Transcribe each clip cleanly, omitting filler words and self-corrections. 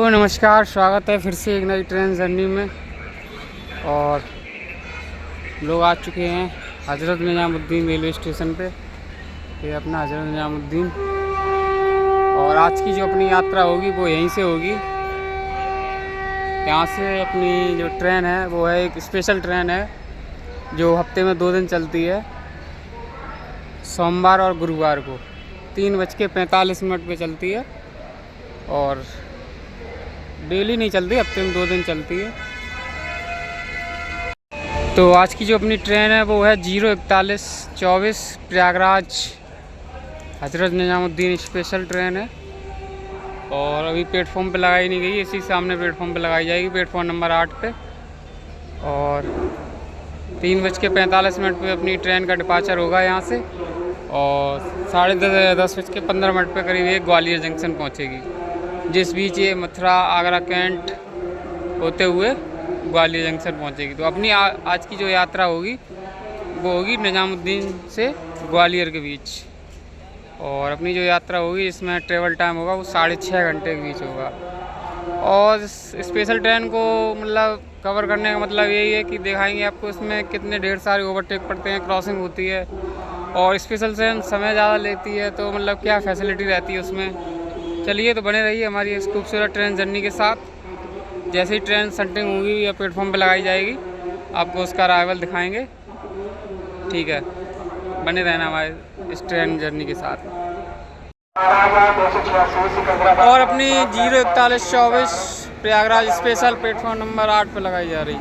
तो नमस्कार, स्वागत है फिर से एक नई ट्रेन जर्नी में। और लोग आ चुके हैं हज़रत निज़ामुद्दीन रेलवे स्टेशन पे। ये अपना हज़रत निज़ामुद्दीन, और आज की जो अपनी यात्रा होगी वो यहीं से होगी। यहाँ से अपनी जो ट्रेन है वो है एक स्पेशल ट्रेन है जो हफ्ते में 2 दिन चलती है, सोमवार और गुरुवार को 3:45 पे चलती है। और डेली नहीं चलती, हफ्ते में 2 दिन चलती है। तो आज की जो अपनी ट्रेन है वो है 04124 प्रयागराज हज़रत निज़ामुद्दीन स्पेशल ट्रेन है। और अभी प्लेटफॉर्म पे लगाई नहीं गई, इसी सामने प्लेटफॉर्म पे लगाई जाएगी, प्लेटफॉर्म नंबर 8 पे। और 3:45 पे अपनी ट्रेन का डिपार्चर होगा यहाँ से, और 10:30 पे करीब ये ग्वालियर जंक्शन पहुँचेगी, जिस बीच ये मथुरा आगरा कैंट होते हुए ग्वालियर जंक्शन पहुंचेगी। तो अपनी आज की जो यात्रा होगी वो होगी निज़ामुद्दीन से ग्वालियर के बीच। और अपनी जो यात्रा होगी इसमें ट्रेवल टाइम होगा वो 6.5 घंटे के बीच होगा। और स्पेशल ट्रेन को मतलब कवर करने का मतलब यही है कि दिखाएंगे आपको इसमें कितने ढेर सारे ओवरटेक पड़ते हैं, क्रॉसिंग होती है, और स्पेशल ट्रेन समय ज़्यादा लेती है, तो मतलब क्या फैसिलिटी रहती है उसमें। चलिए, तो बने रहिए हमारी इस खूबसूरत ट्रेन जर्नी के साथ। जैसे ही ट्रेन सेंटिंग होगी या प्लेटफॉर्म पे लगाई जाएगी, आपको उसका अराइवल दिखाएंगे। ठीक है, बने रहना हमारे इस ट्रेन जर्नी के साथ। और अपनी 04124 प्रयागराज स्पेशल प्लेटफॉर्म नंबर 8 पे लगाई जा रही।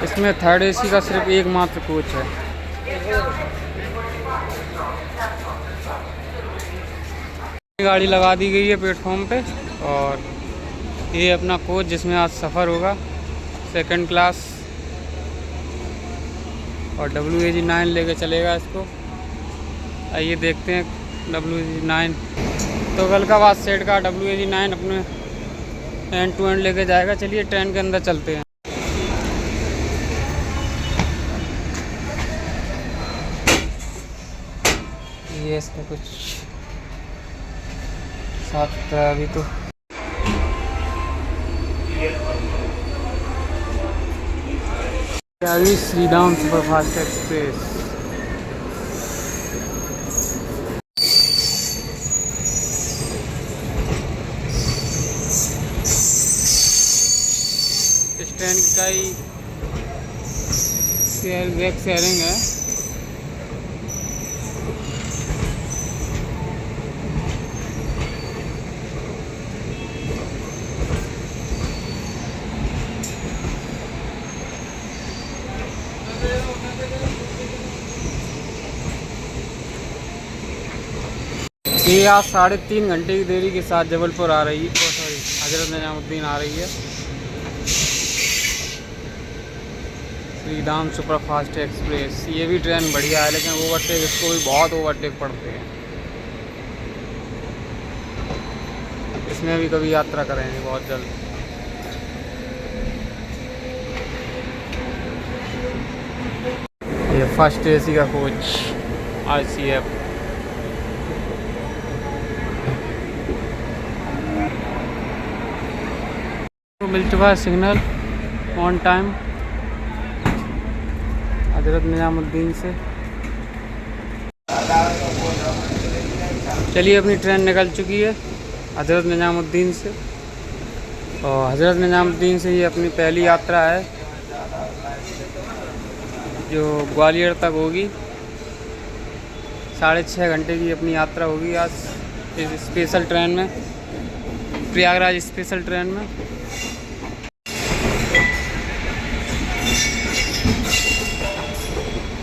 इसमें थर्ड एसी का सिर्फ एकमात्र कोच है। गाड़ी लगा दी गई है प्लेटफॉर्म पे, और ये अपना कोच जिसमें आज सफ़र होगा सेकंड क्लास, और WAG9 लेके चलेगा इसको। आइए देखते हैं WAG9। तो गलकाबाद सेट का WAG9 अपने एंड टू एंड लेके जाएगा। चलिए ट्रेन के अंदर चलते हैं। ये इसमें कुछ साथ अभी तो श्रीराम सुपरफास्ट एक्सप्रेस। इस ट्रेन का ही बैक शेयरिंग है। ये आज 3.5 घंटे की देरी के साथ जबलपुर आ रही है, सॉरी हज़रत निज़ामुद्दीन आ रही है। श्रीराम सुपरफास्ट एक्सप्रेस, ये भी ट्रेन बढ़िया है, लेकिन ओवरटेक इसको भी बहुत ओवरटेक पड़ते हैं। इसमें भी कभी यात्रा करेंगे बहुत जल्द। ये फर्स्ट एसी का कोच ICF। मिल चुका है signal on time Hazrat Nizamuddin से। चलिए अपनी ट्रेन निकल चुकी है हज़रत निज़ामुद्दीन से। और हज़रत निज़ामुद्दीन से ये अपनी पहली यात्रा है जो ग्वालियर तक होगी। 6.5 घंटे की अपनी यात्रा होगी आज इस स्पेशल ट्रेन में, प्रयागराज स्पेशल ट्रेन में।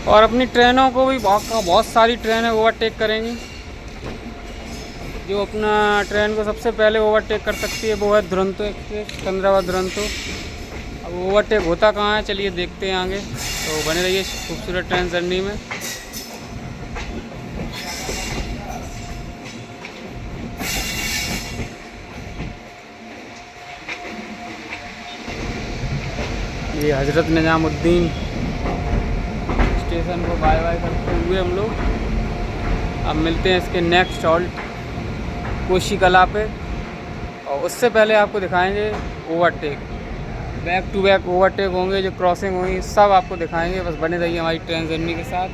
और अपनी ट्रेनों को भी बहुत सारी ट्रेनें ओवरटेक करेंगी। जो अपना ट्रेन को सबसे पहले ओवरटेक कर सकती है वो है दुरंतो एक्सप्रेस, सिकंदराबाद दुरंतो। अब ओवरटेक होता कहाँ है, चलिए देखते हैं आगे। तो बने रहिए खूबसूरत ट्रेन जर्नी में। ये हज़रत निज़ामुद्दीन स्टेशन को बाय बाय करते हुए हम लोग अब मिलते हैं इसके नेक्स्ट हॉल्ट कोशी कला पे। और उससे पहले आपको दिखाएंगे overtake, back to back overtake होंगे, जो क्रॉसिंग होंगी सब आपको दिखाएंगे। बस बने रहिए हमारी ट्रेन जर्नी के साथ।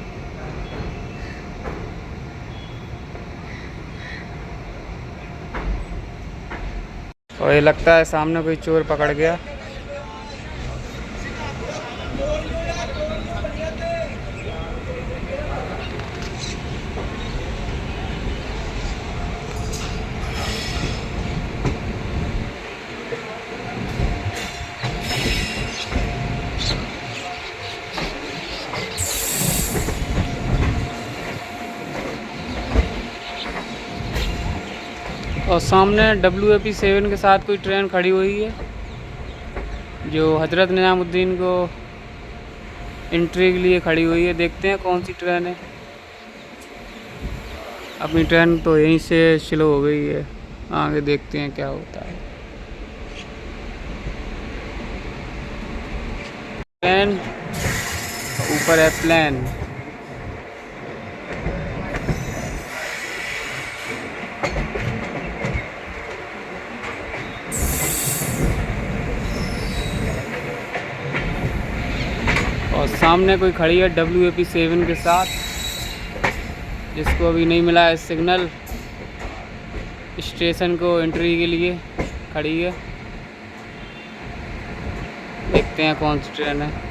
और ये लगता है सामने कोई चोर पकड़ गया। और सामने WAP 7 के साथ कोई ट्रेन खड़ी हुई है जो हज़रत निज़ामुद्दीन को एंट्री के लिए खड़ी हुई है। देखते हैं कौन सी ट्रेन है। अपनी ट्रेन तो यहीं से स्लो हो गई है, आगे देखते हैं क्या होता है। ट्रेन ऊपर है प्लेन। और सामने कोई खड़ी है WAP 7 के साथ, जिसको अभी नहीं मिला है सिग्नल, स्टेशन को एंट्री के लिए खड़ी है। देखते हैं कौन सी ट्रेन है।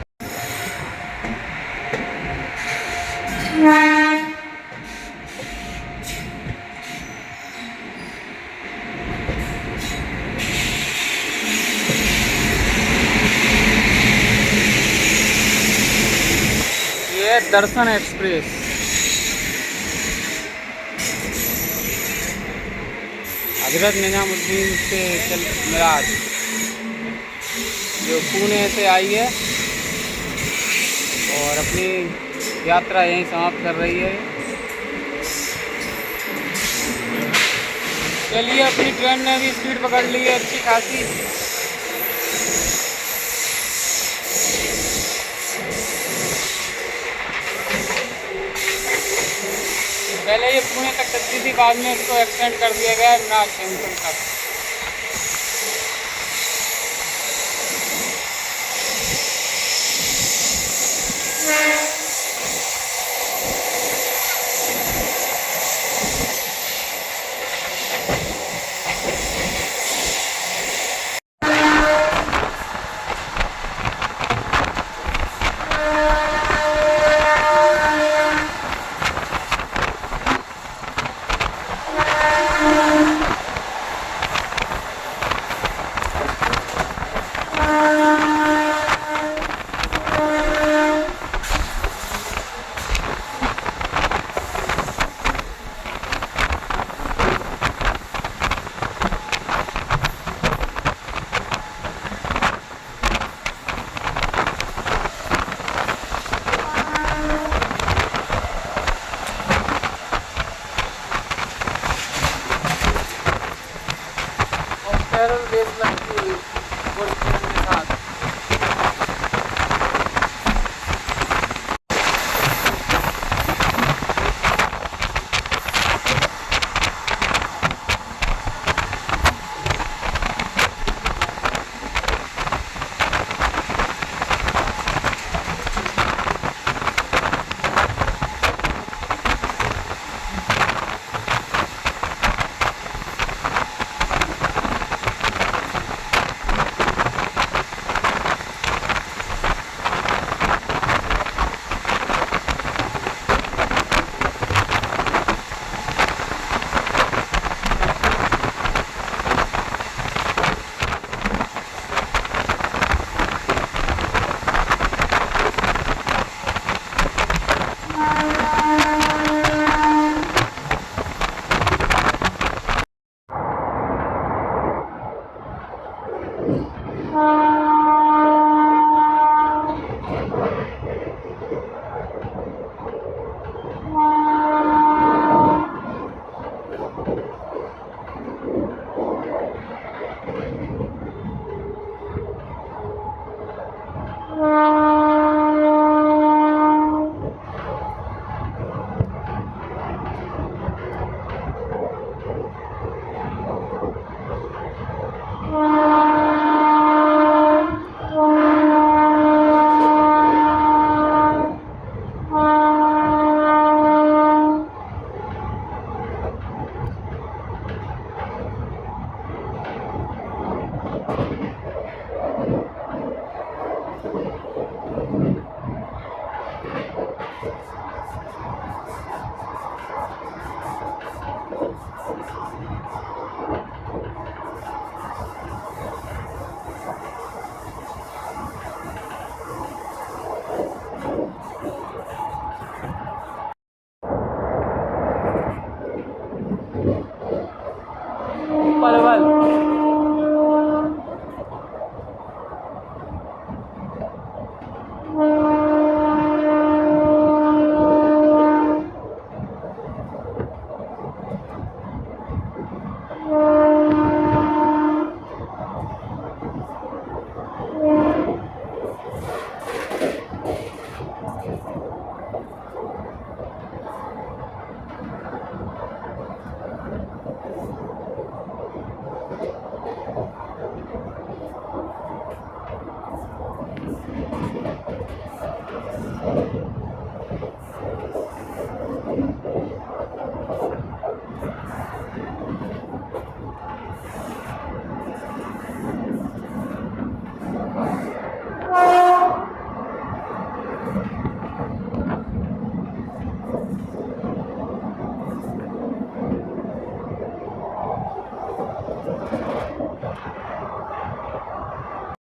ये दर्शन एक्सप्रेस। हज़रत निज़ामुद्दीन से चल मिराज जो पुणे से आई है और अपनी यात्रा यहीं समाप्त कर रही है। चलिए अपनी ट्रेन ने भी स्पीड पकड़ ली है अच्छी खासी। पहले ये पुणे तक चलती थी, बाद में इसको एक्सटेंड कर दिया गया मिराज जंक्शन तक।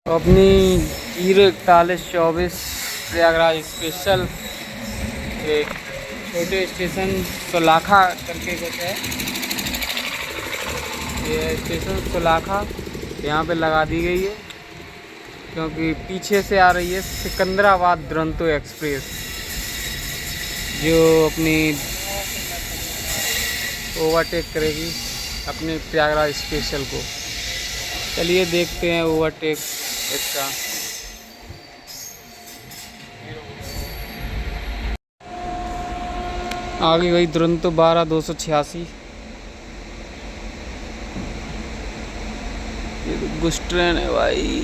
अपनी 04124 प्रयागराज स्पेशल एक छोटे स्टेशन सुलाखा करके कुछ है, ये स्टेशन सुलाखा यहाँ पे लगा दी गई है क्योंकि पीछे से आ रही है सिकंदराबाद दुरंतो एक्सप्रेस जो अपनी ओवरटेक करेगी अपने प्रयागराज स्पेशल को। चलिए देखते हैं ओवरटेक इसका। आगे गई दुरंतो 12-286। ये तो कुछ ट्रेन है भाई।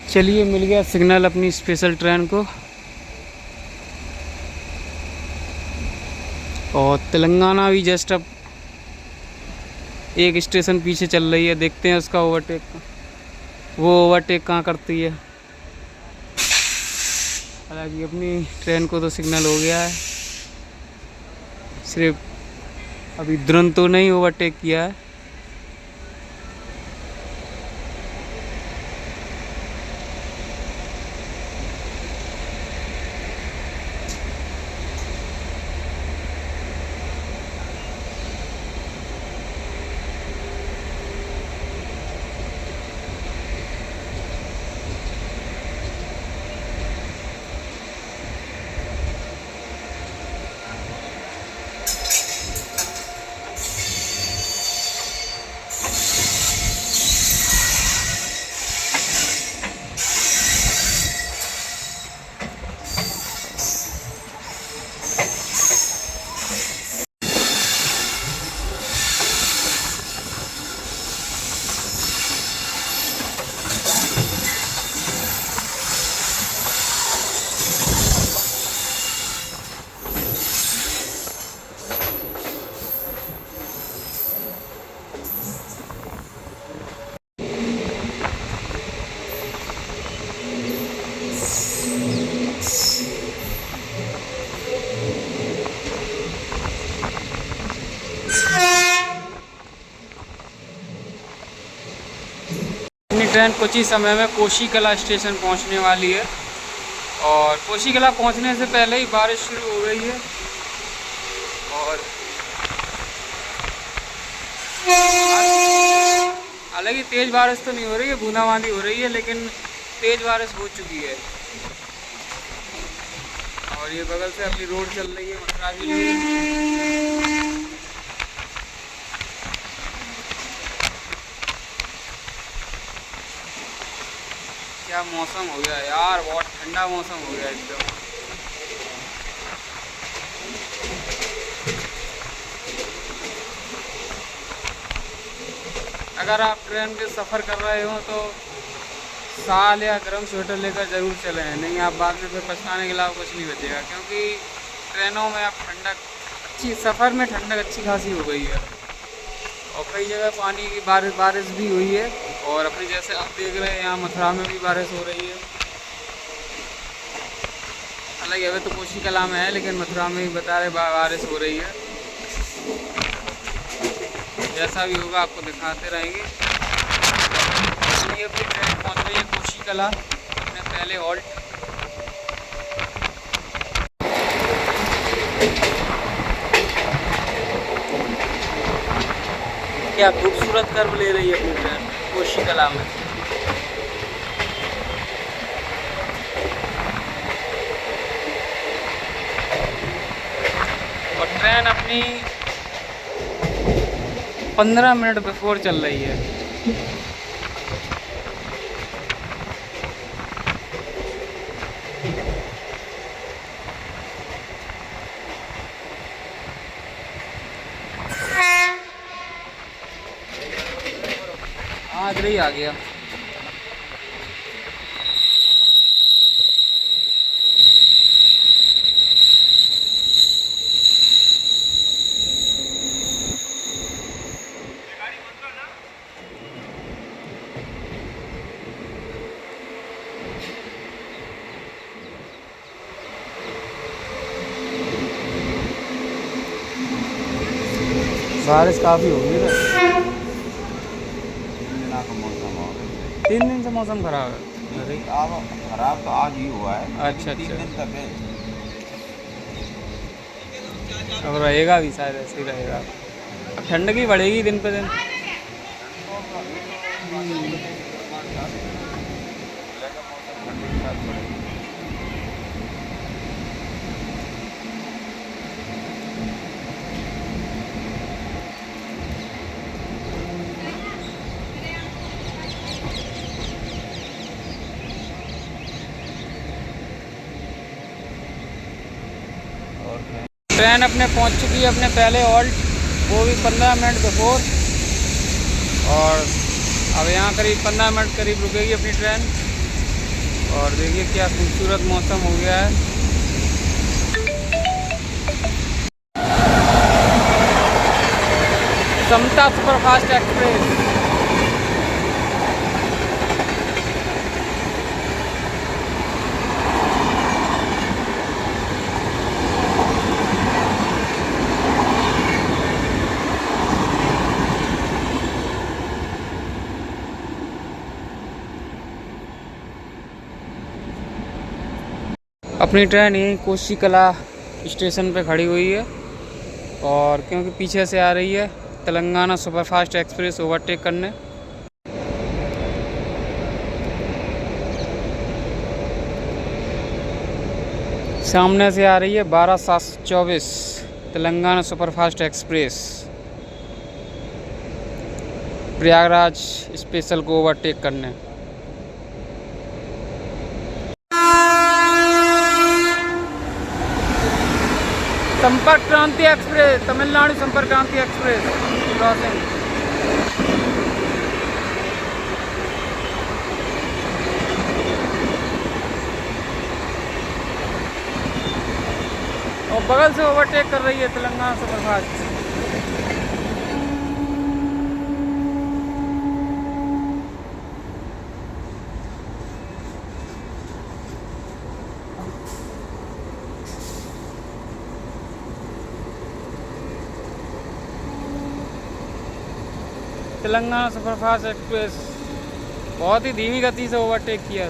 चलिए मिल गया सिग्नल अपनी स्पेशल ट्रेन को और तेलंगाना भी जस्ट अब एक स्टेशन पीछे चल रही है। देखते हैं उसका ओवरटेक वो ओवरटेक कहाँ करती है। हालांकि अपनी ट्रेन को तो सिग्नल हो गया है, सिर्फ अभी दुरंतो नहीं ओवरटेक किया है। ट्रेन कुछ ही समय में कोशीकला स्टेशन पहुंचने वाली है और कोशीकला पहुंचने से पहले ही बारिश शुरू हो गई है और हालांकि तेज़ बारिश तो नहीं हो रही है, बूंदाबांदी हो रही है, लेकिन तेज़ बारिश हो चुकी है। और ये बगल से अपनी रोड चल रही है मथुरा के लिए। क्या मौसम हो गया यार, बहुत ठंडा मौसम हो गया एकदम। अगर आप ट्रेन के सफ़र कर रहे हो तो साल या गर्म स्वेटर लेकर ज़रूर चलें, नहीं आप बाद में फिर पछताने के अलावा कुछ नहीं बचेगा, क्योंकि ट्रेनों में अब ठंडक अच्छी, सफ़र में ठंडक अच्छी खासी हो गई है और कई जगह पानी की बारिश भी हुई है। और अपनी जैसे आप देख रहे हैं यहाँ मथुरा में भी बारिश हो रही है। हालांकि अभी तो कोशीकला में है, लेकिन मथुरा में भी बता रहे बारिश हो रही है। जैसा भी होगा आपको दिखाते रहेंगे। अपनी ट्रेन पहुँच रही है कोशीकला, अपने पहले हॉल्ट। क्या खूबसूरत कर्व ले रही है अपनी ट्रेन कोशिकला में। और ट्रेन अपनी 15 मिनट बिफोर चल रही है। आगरा ही आ गया। बारिश काफ़ी होगी ना। 3 दिन से मौसम खराब है। अरे अब खराब तो आज ही हुआ है। अच्छा 3 दिन तक है। अब रहेगा भी, शायद ऐसे ही रहेगा। अब ठंडक ही बढ़ेगी दिन पे दिन। ट्रेन अपने पहुंच चुकी है अपने पहले हॉल्ट, वो भी 15 मिनट बिफोर। और अब यहाँ करीब 15 मिनट करीब रुकेगी अपनी ट्रेन। और देखिए क्या खूबसूरत मौसम हो गया है। समता सुपरफास्ट एक्सप्रेस। अपनी ट्रेन यहीं कोशिकला स्टेशन पे खड़ी हुई है। और क्योंकि पीछे से आ रही है तेलंगाना सुपरफास्ट एक्सप्रेस ओवरटेक करने। सामने से आ रही है 12724 Telangana superfast express Prayagraj special को ओवरटेक करने। संपर्क क्रांति एक्सप्रेस, तमिलनाडु संपर्क क्रांति एक्सप्रेस क्रॉसिंग। और बगल से ओवरटेक कर रही है Telangana superfast. Telangana superfast express बहुत ही धीमी गति से ओवरटेक किया।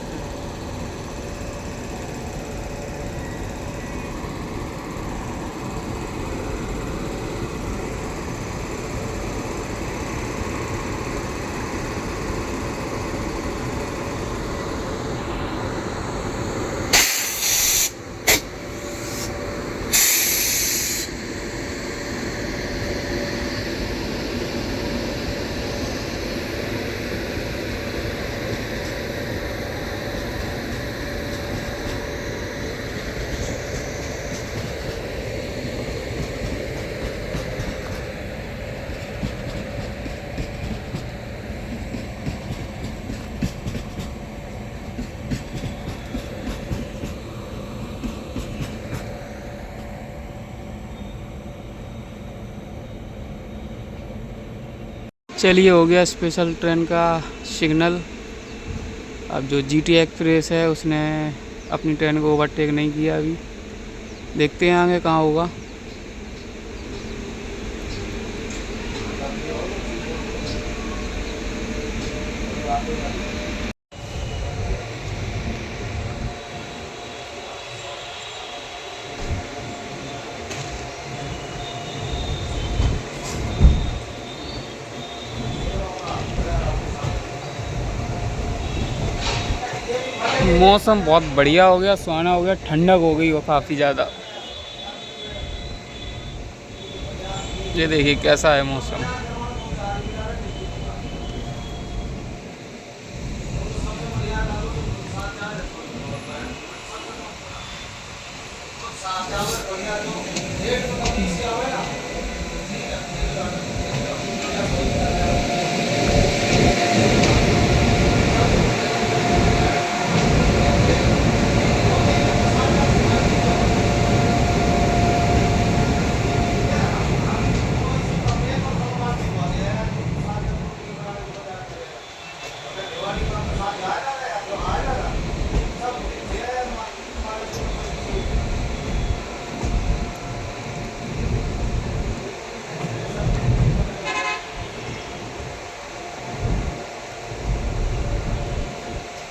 चलिए, हो गया स्पेशल ट्रेन का सिग्नल। अब जो जीटी एक्सप्रेस है उसने अपनी ट्रेन को ओवरटेक नहीं किया अभी। देखते हैं आगे कहाँ होगा। मौसम बहुत बढ़िया हो गया, सुहाना हो गया, ठंडक हो गई वो काफ़ी ज़्यादा। ये देखिए कैसा है मौसम।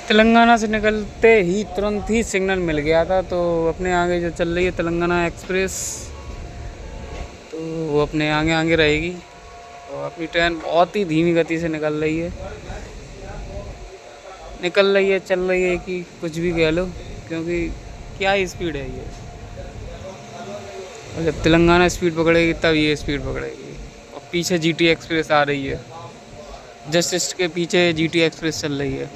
तेलंगाना से निकलते ही तुरंत ही सिग्नल मिल गया था, तो अपने आगे जो चल रही है तेलंगाना एक्सप्रेस, तो वो अपने आगे आगे रहेगी। तो अपनी ट्रेन बहुत ही धीमी गति से निकल रही है, चल रही है कि कुछ भी कह लो, क्योंकि क्या ही स्पीड है ये। और जब तेलंगाना स्पीड पकड़ेगी तब ये स्पीड पकड़ेगी। और पीछे जीटी एक्सप्रेस आ रही है, जस्ट इसके पीछे जीटी एक्सप्रेस चल रही है।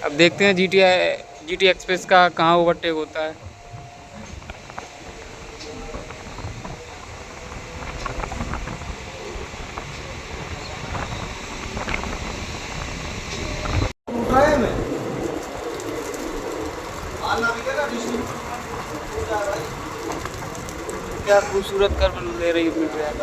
अब देखते हैं जीटी एक्सप्रेस का कहाँ ओवरटेक होता है। क्या खूबसूरत कर ले रही है अपनी ट्रेन।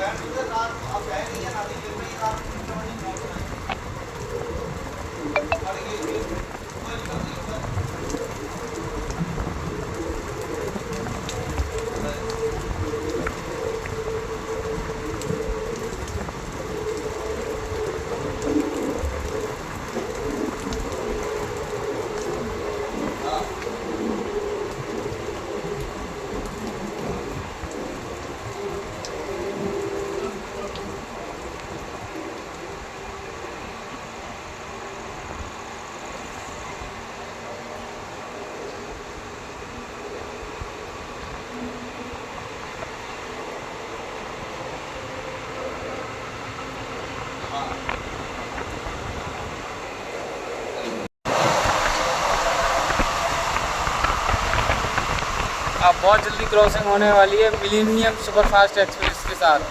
अब बहुत जल्दी क्रॉसिंग होने वाली है मिलेनियम सुपरफास्ट एक्सप्रेस के साथ।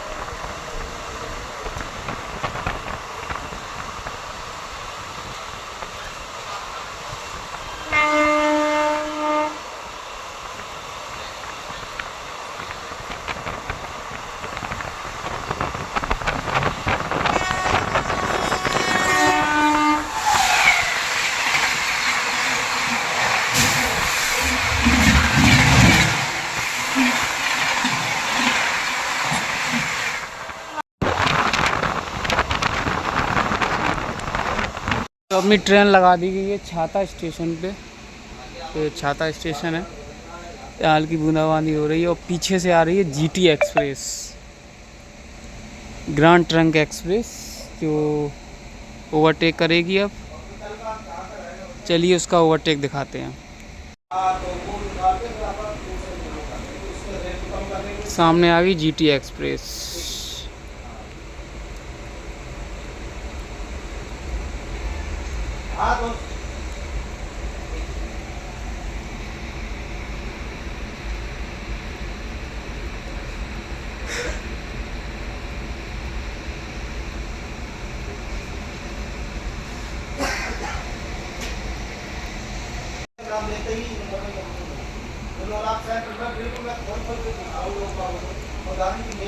तो अपनी ट्रेन लगा दी गई है छाता स्टेशन पे। तो ये छाता स्टेशन है, यहाँ हल्की बूंदाबांदी हो रही है। और पीछे से आ रही है GT express, grand trunk express, जो ओवरटेक करेगी। अब चलिए उसका ओवरटेक दिखाते हैं। सामने आ गई जीटी एक्सप्रेस।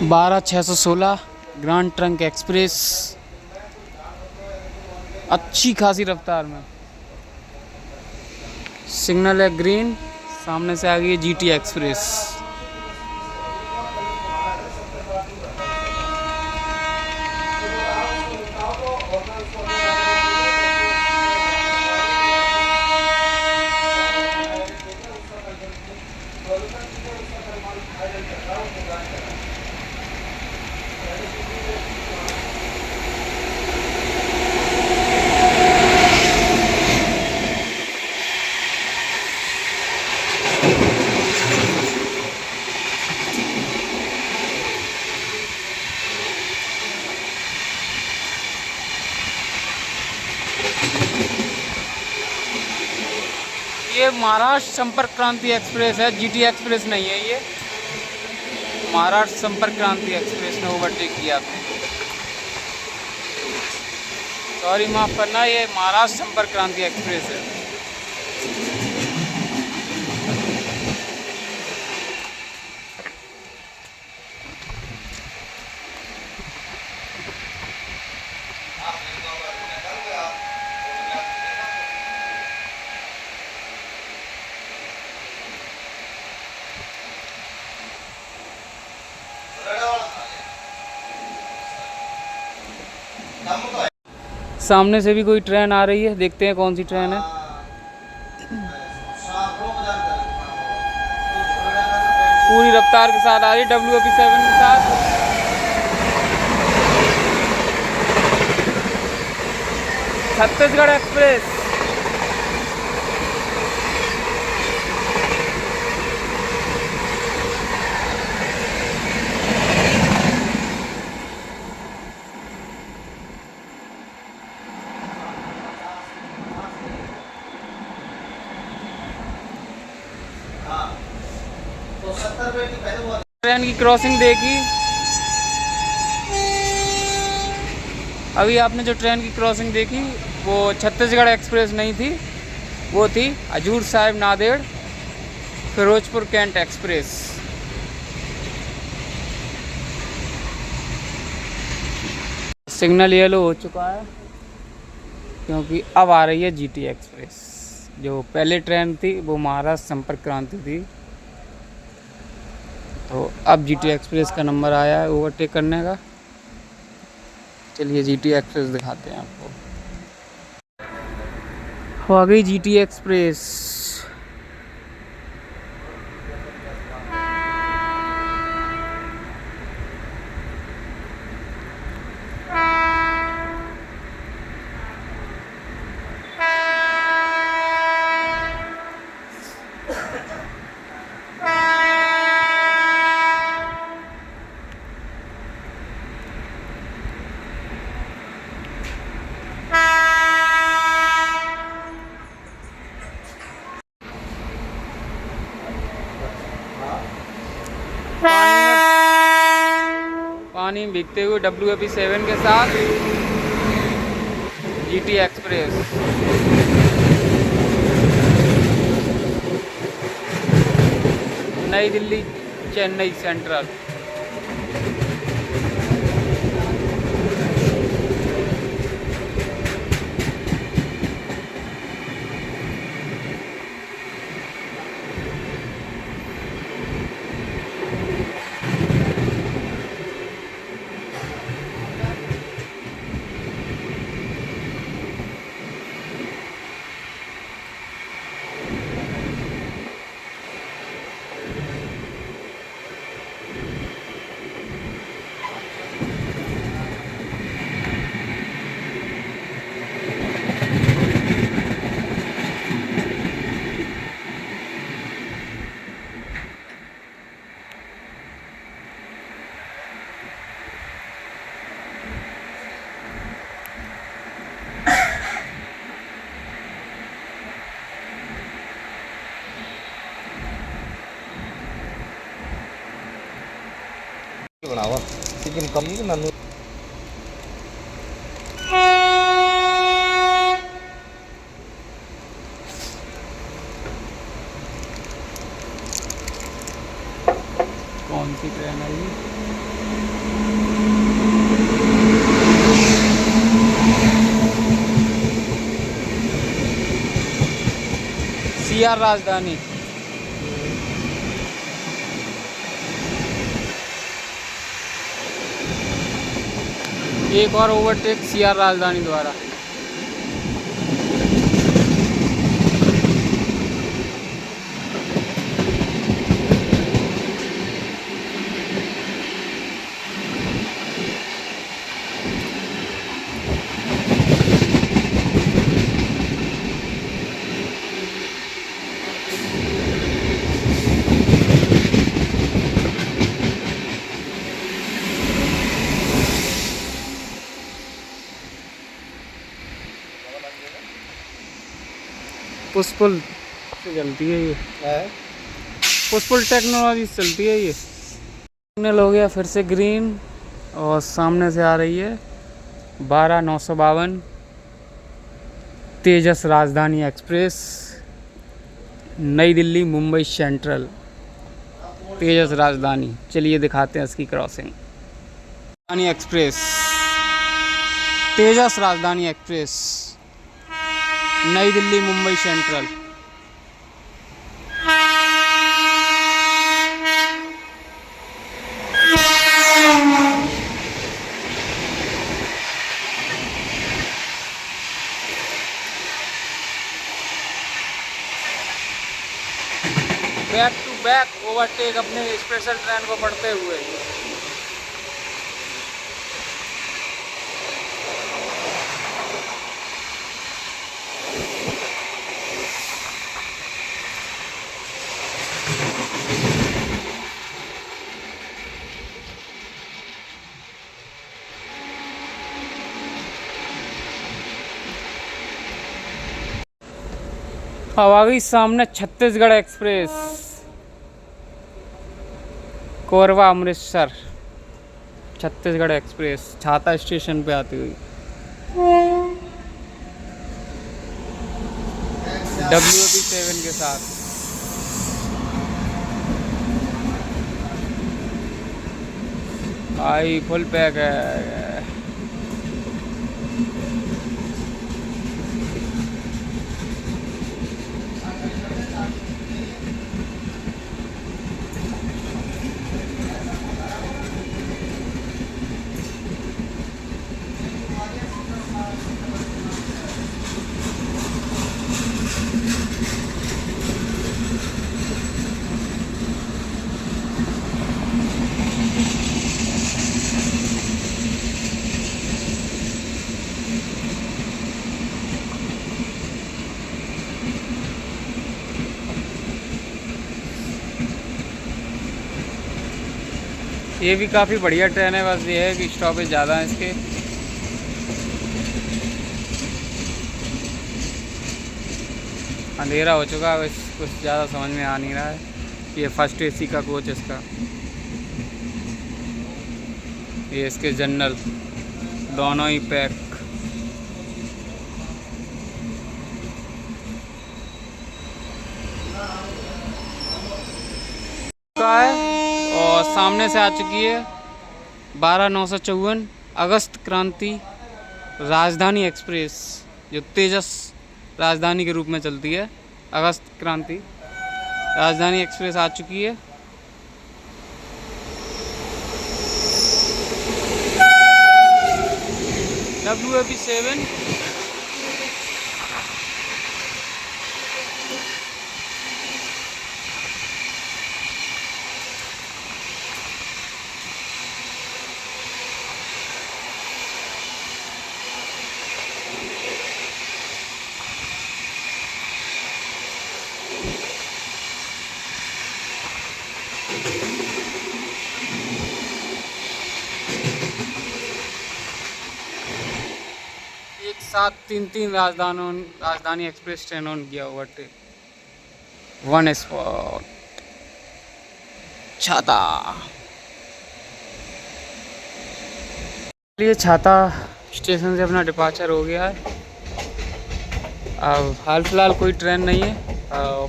बारह 616 ग्रांड ट्रंक एक्सप्रेस, अच्छी खासी रफ्तार में। सिग्नल है ग्रीन, सामने से आ गई है जीटी एक्सप्रेस। ये महाराष्ट्र संपर्क क्रांति एक्सप्रेस है, जीटी एक्सप्रेस नहीं है ये। महाराष्ट्र संपर्क क्रांति एक्सप्रेस ने ओवरटेक किया आपने। सॉरी, माफ़ करना, ये महाराष्ट्र संपर्क क्रांति एक्सप्रेस है। सामने से भी कोई ट्रेन आ रही है, देखते हैं कौन सी ट्रेन है। पूरी रफ्तार के साथ आ रही है, WAP7 के साथ। छत्तीसगढ़ एक्सप्रेस। ट्रेन की क्रॉसिंग देखी अभी आपने, जो ट्रेन की क्रॉसिंग देखी वो छत्तीसगढ़ एक्सप्रेस नहीं थी, वो थी Hazur Sahib Nanded Firozpur cantt express. Signal yellow हो चुका है क्योंकि अब आ रही है जीटी एक्सप्रेस। जो पहले ट्रेन थी वो महाराष्ट्र संपर्क क्रांति थी, तो अब जीटी एक्सप्रेस का नंबर आया है ओवरटेक करने का। चलिए जीटी एक्सप्रेस दिखाते हैं आपको। हो आ गई जीटी एक्सप्रेस। पानी में भीगते हुए WAP7 के साथ GT express. Nai Delhi Chennai central. बनावा लेकिन कम नन्नू कौन सी ट्रेन है ये? CR राजधानी। एक और ओवरटेक CR राजधानी द्वारा। पुष्पुल से चलती है ये, है पुष्पुल टेक्नोलॉजी से चलती है ये। सिग्नल हो गया फिर से ग्रीन और सामने से आ रही है 12/952 तेजस राजधानी एक्सप्रेस, नई दिल्ली मुंबई सेंट्रल तेजस राजधानी। चलिए दिखाते हैं इसकी क्रॉसिंग। राजधानी express, Tejas Rajdhani express, Nai Delhi Mumbai central. Back to back overtake अपने स्पेशल ट्रेन को पढ़ते हुए। अब आ गई सामने Chhattisgarh express, Korba Amritsar Chhattisgarh express, Chhata station पे आती हुई। WAP7 के साथ। भाई फुल पैक है। ये भी काफ़ी बढ़िया ट्रेन है, बस ये है कि स्टॉपेज ज़्यादा है इसके। अंधेरा हो चुका है, बस कुछ ज़्यादा समझ में आ नहीं रहा है। ये फर्स्ट AC का कोच इसका, ये इसके जनरल दोनों ही पैक। का है और सामने से आ चुकी है 12/954 अगस्त क्रांति राजधानी एक्सप्रेस, जो तेजस राजधानी के रूप में चलती है। अगस्त क्रांति राजधानी एक्सप्रेस आ चुकी है। WAP7 एक साथ तीन राजधानी एक्सप्रेस ट्रेन ऑन किया ओवरटेक। वन स्पॉट छाता। ये छाता स्टेशन से अपना डिपार्चर हो गया है। अब हाल फिलहाल कोई ट्रेन नहीं है।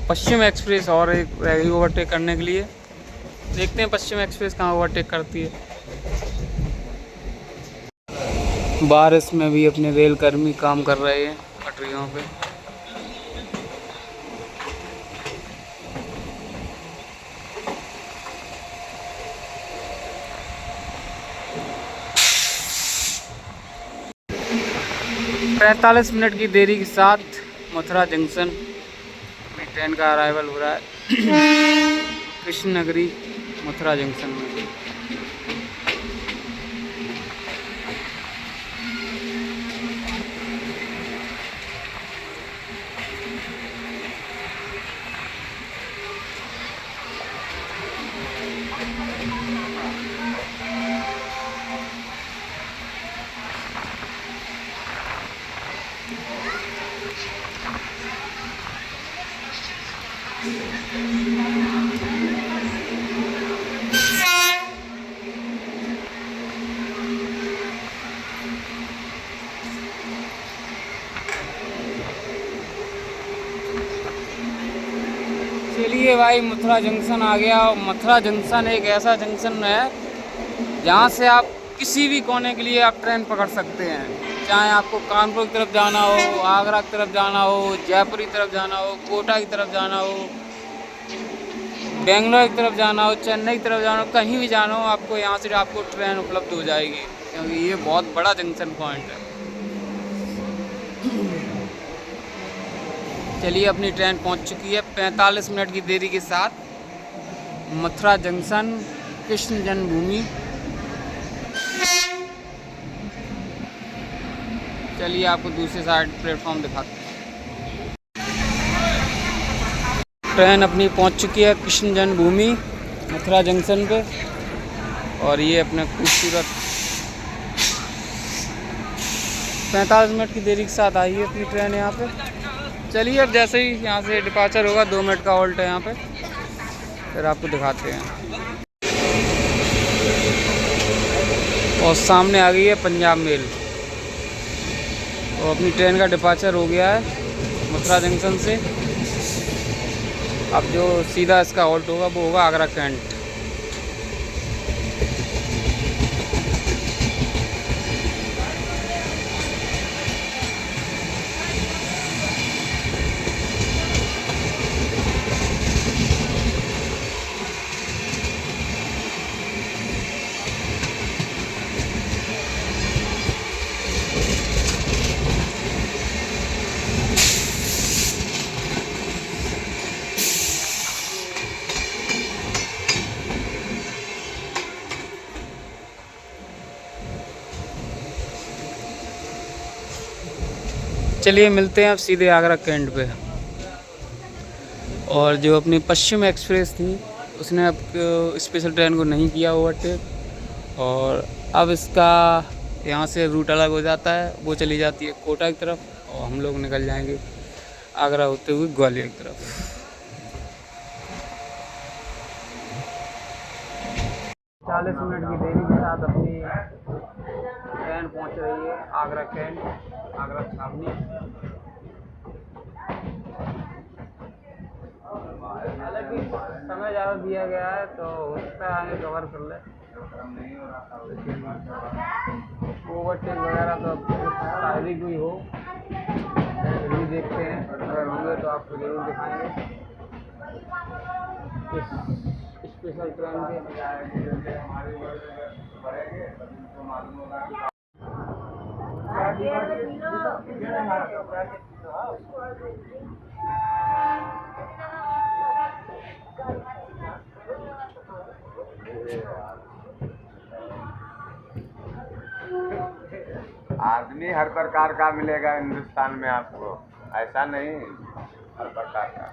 पश्चिम एक्सप्रेस और एक रहेगी ओवरटेक करने के लिए। देखते हैं पश्चिम एक्सप्रेस कहाँ ओवरटेक करती है। बारिश में भी अपने रेल कर्मी काम कर रहे हैं पटरियों पे। पैंतालीस मिनट की देरी के साथ मथुरा जंक्शन में ट्रेन का अराइवल हो रहा है कृष्ण नगरी मथुरा जंक्शन में। चलिए भाई, मथुरा जंक्शन आ गया। और मथुरा जंक्शन एक ऐसा जंक्शन है जहाँ से आप किसी भी कोने के लिए आप ट्रेन पकड़ सकते हैं। चाहे आपको कानपुर की तरफ जाना हो, आगरा की तरफ जाना हो, जयपुर की तरफ जाना हो, कोटा की तरफ जाना हो, बेंगलोर की तरफ जाना हो, चेन्नई की तरफ जाना हो, कहीं भी जाना हो, आपको यहाँ से आपको ट्रेन उपलब्ध हो जाएगी, क्योंकि ये बहुत बड़ा जंक्शन पॉइंट है। चलिए, अपनी ट्रेन पहुँच चुकी है 45 मिनट की देरी के साथ। मथुरा जंक्शन, कृष्ण जन्मभूमि। चलिए, आपको दूसरी साइड प्लेटफॉर्म दिखाते हैं। ट्रेन अपनी पहुंच चुकी है कृष्ण जन्मभूमि मथुरा जंक्शन पे। और ये अपने खूबसूरत 45 मिनट की देरी के साथ आई है अपनी ट्रेन यहाँ पे। चलिए, अब जैसे ही यहाँ से डिपार्चर होगा, 2 मिनट का हॉल्ट है यहाँ पे, फिर आपको दिखाते हैं। और सामने आ गई है पंजाब मेल। और अपनी ट्रेन का डिपार्चर हो गया है मथुरा जंक्शन से। अब जो सीधा इसका हॉल्ट होगा वो होगा आगरा कैंट। चलिए, मिलते हैं अब सीधे आगरा कैंट पे। और जो अपनी पश्चिम एक्सप्रेस थी उसने अब स्पेशल ट्रेन को नहीं किया ओवरटेक। और अब इसका यहाँ से रूट अलग हो जाता है, वो चली जाती है कोटा की तरफ, और हम लोग निकल जाएंगे आगरा होते हुए ग्वालियर की तरफ। 40 मिनट की देरी के साथ अपनी ट्रेन पहुँच रही है आगरा कैंट, आगरा छावनी। हालांकि समय ज़्यादा दिया गया है तो हो सकता है आगे कवर कर ले, ओवरटेक वगैरह तो शायद ही कोई हो। फिर भी देखते हैं, अगर होंगे तो आपको ज़रूर दिखाएंगे इस स्पेशल ट्रेन के। आदमी हर प्रकार का मिलेगा हिंदुस्तान में आपको, ऐसा नहीं, हर प्रकार का।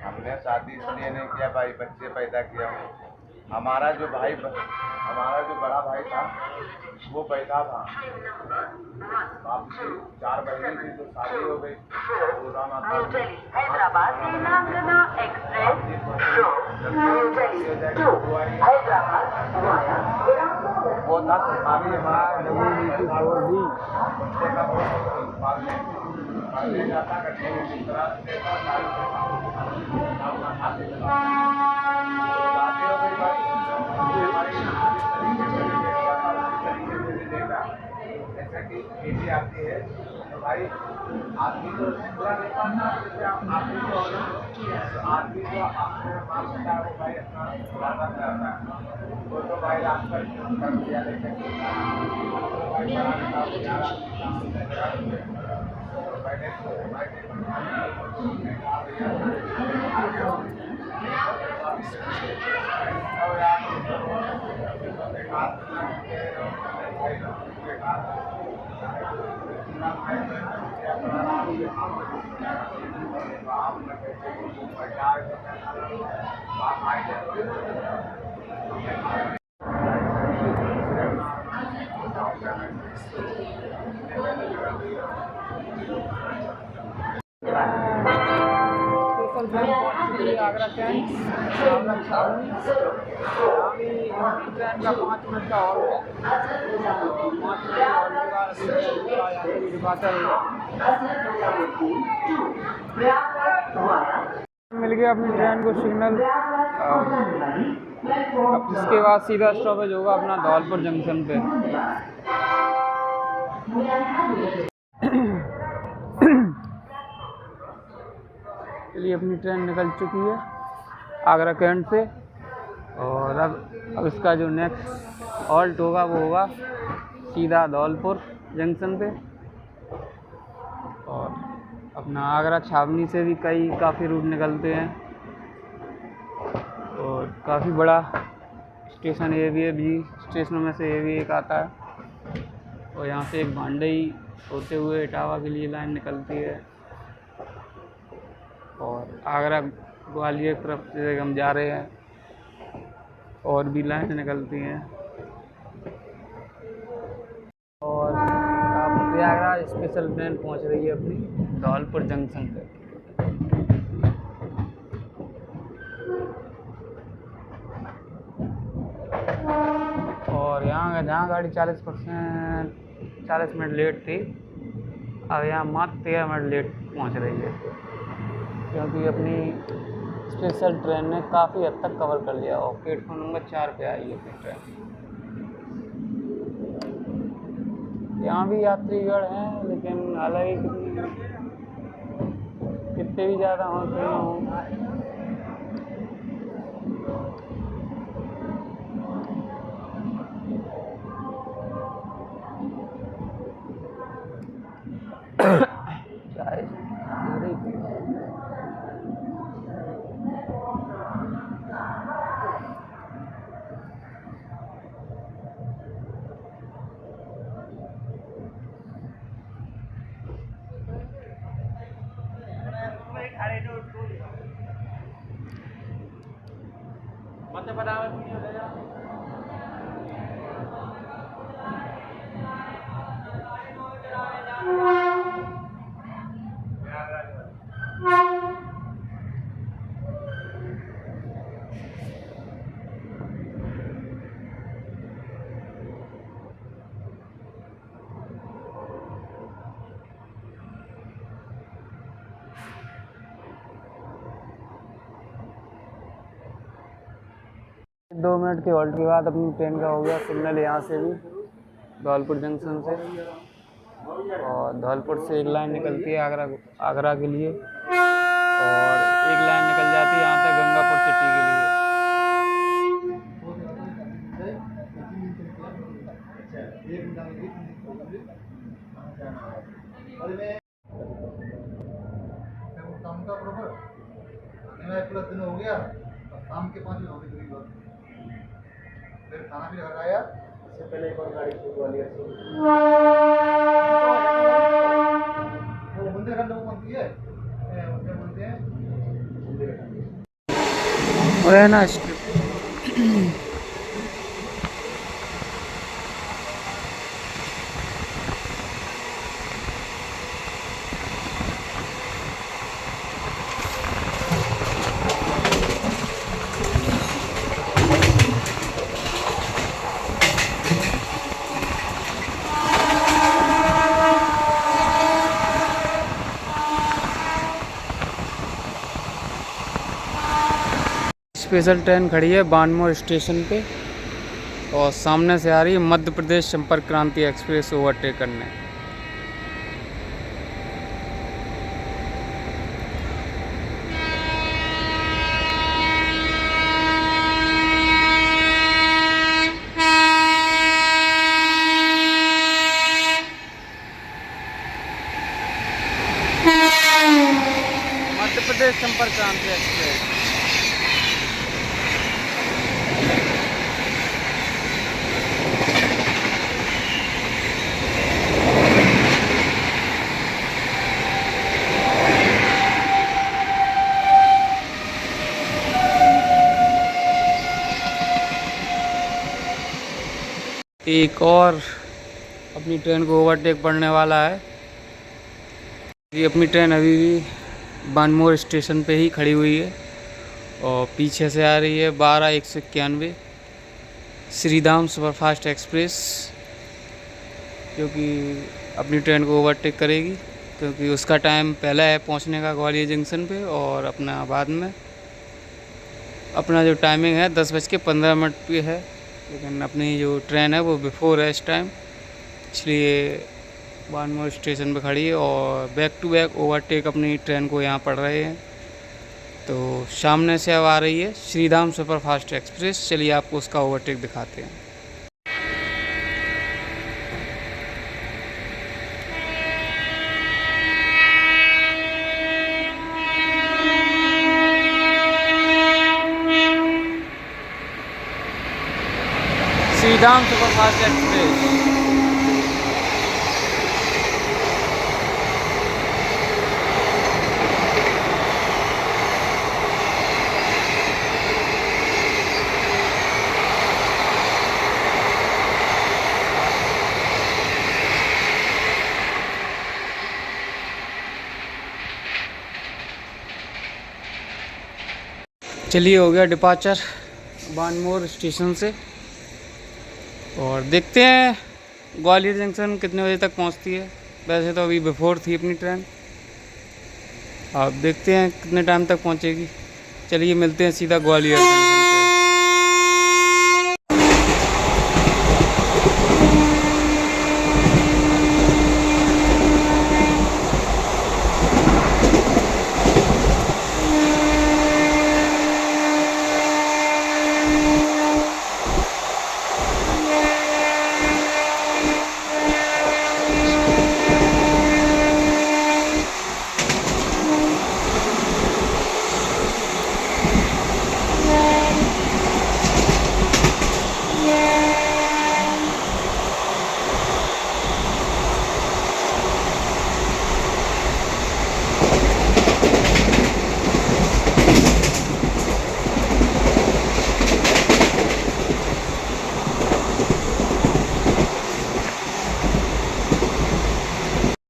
हमने शादी इसलिए नहीं किया भाई, बच्चे पैदा किया हूँ। हमारा जो बड़ा भाई था वो पैदा था, बाप की 4 बहनें थी तो शादी हो गई। हैदराबाद से नागदा एक्सप्रेस हैदराबाद वो था शादी बेटी आती है तो भाई आदमी तो नहीं पाता, आदमी तो आदमी जो अपने माल होता है वो भाई अपना ज्यादा करता है, वो तो भाई आजकल कर दिया। लेकिन आगरा कैंट, आगरा छावनी। ट्रेन का 5 मिनट का हॉल्ट है। 5 मिनट का हॉल्ट के बाद मिल गया अपनी ट्रेन को सिग्नल। अब इसके बाद सीधा स्टॉपेज होगा अपना धौलपुर जंक्शन पे। चलिए अपनी ट्रेन निकल चुकी है आगरा कैंट से, और अब इसका जो नेक्स्ट हॉल्ट होगा वो होगा सीधा धौलपुर जंक्शन पे। और अपना आगरा छावनी से भी काफ़ी रूट निकलते हैं, और काफ़ी बड़ा स्टेशन ये भी है, स्टेशनों में से ये भी एक आता है। और यहाँ से एक भांडई होते हुए इटावा के लिए लाइन निकलती है, और आगरा ग्वालियर तरफ से हम जा रहे हैं और भी लाइन निकलती हैं। और प्रयागराज स्पेशल ट्रेन पहुँच रही है अपनी धौलपुर जंक्शन पे। और यहाँ जहाँ गाड़ी 40 मिनट लेट थी, अब यहाँ मात्र 13 मिनट लेट पहुँच रही है, क्योंकि अपनी स्पेशल ट्रेन ने काफ़ी हद तक कवर कर लिया और प्लेटफॉर्म नंबर 4 पे आई है अपनी ट्रेन। यहाँ भी यात्रीगण हैं, लेकिन हालांकि कितने भी ज़्यादा हों क्यों ना हों, चाय 2 मिनट के हॉल्ट के बाद अपनी ट्रेन का हो गया सिग्नल यहाँ से भी धौलपुर जंक्शन से। और धौलपुर से एक लाइन निकलती है आगरा के लिए, और एक लाइन निकल जाती है यहाँ तक गंगापुर सिटी के लिए। दिन हो गया, शाम के 5 बजे हो गए करीब, फिर खाना भी लगाया। इससे पहले एक और गाड़ी थी ग्वालियर से, वो बुंदेलखंड वो बनती है, उसमें बोलते हैं बुंदेलखंड। और है ना स्पेशल ट्रेन खड़ी है बानमोर स्टेशन पे, और सामने से आ रही है मध्य प्रदेश संपर्क क्रांति एक्सप्रेस ओवरटेक करने। मध्य प्रदेश संपर्क क्रांति एक्सप्रेस। एक और अपनी ट्रेन को ओवरटेक पड़ने वाला है। ये अपनी ट्रेन अभी भी बानमोर स्टेशन पे ही खड़ी हुई है, और पीछे से आ रही है 12-191। श्रीधाम सुपरफास्ट एक्सप्रेस, जो कि अपनी ट्रेन को ओवरटेक करेगी, क्योंकि उसका टाइम पहला है पहुंचने का ग्वालियर जंक्शन पे, और अपना बाद में अपना जो टाइमिंग है 10:15 पे है, लेकिन अपनी जो ट्रेन है वो बिफोर है इस टाइम, इसलिए बानमोर स्टेशन पे खड़ी है और बैक टू बैक ओवरटेक अपनी ट्रेन को यहाँ पड़ रहे हैं। तो सामने से अब आ रही है श्रीधाम सुपरफास्ट एक्सप्रेस। चलिए आपको उसका ओवरटेक दिखाते हैं। श्रीधाम सुपरफास्ट एक्सप्रेस। चलिए हो गया डिपार्चर बानमोर स्टेशन से, और देखते हैं ग्वालियर जंक्शन कितने बजे तक पहुंचती है। वैसे तो अभी बिफोर थी अपनी ट्रेन, अब देखते हैं कितने टाइम तक पहुंचेगी। चलिए मिलते हैं सीधा ग्वालियर जंक्शन पे।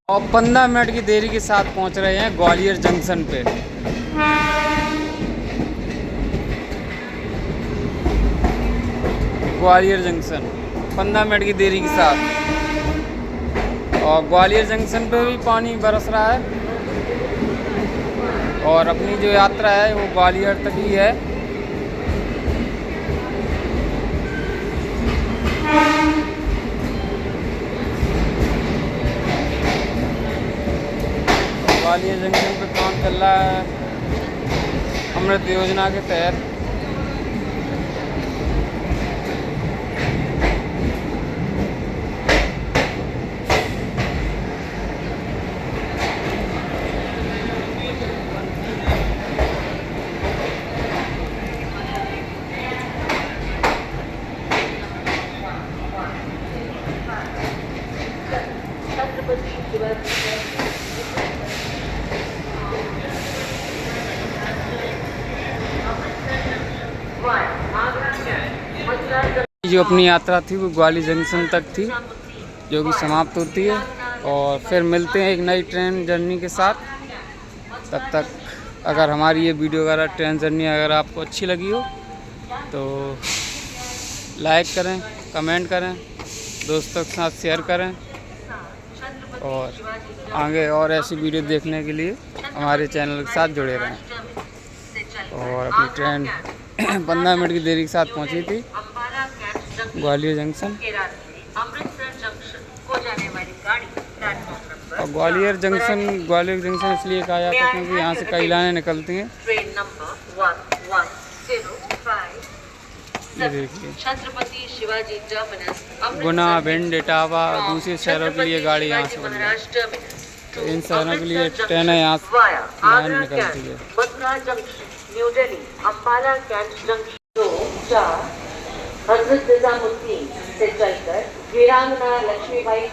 और 15 मिनट की देरी के साथ पहुंच रहे हैं ग्वालियर जंक्शन पे। ग्वालियर जंक्शन 15 मिनट की देरी के साथ, और ग्वालियर जंक्शन पे भी पानी बरस रहा है, और अपनी जो यात्रा है वो ग्वालियर तक ही है। ग्वालियर जंक्शन पे काम चल रहा है अमृत योजना के तहत। जो अपनी यात्रा थी वो ग्वालियर जंक्शन तक थी, जो कि समाप्त होती है, और फिर मिलते हैं एक नई ट्रेन जर्नी के साथ। तब तक अगर हमारी ये वीडियो वगैरह ट्रेन जर्नी अगर आपको अच्छी लगी हो तो लाइक करें, कमेंट करें, दोस्तों के साथ शेयर करें, और आगे और ऐसी वीडियो देखने के लिए हमारे चैनल के साथ जुड़े रहें। और अपनी ट्रेन 15 मिनट की देरी के साथ पहुंची थी ग्वालियर जंक्शन, और ग्वालियर जंक्शन इसलिए कहा जाता है क्योंकि यहाँ से कई लाइनें निकलती हैं। ये देखिए छत्रपति शिवाजी टर्मिनस, गुना, भिंड, इटावा, दूसरे शहरों के लिए गाड़ी यहाँ से बनी है, तो इन शहरों के लिए ट्रेनें यहाँ से लाइन निकलती है। Bandra junction, new Delhi, Ambala cantt junction 2, 4 Hazrat Nizamuddin से चलकर वीरांगना लक्ष्मीबाई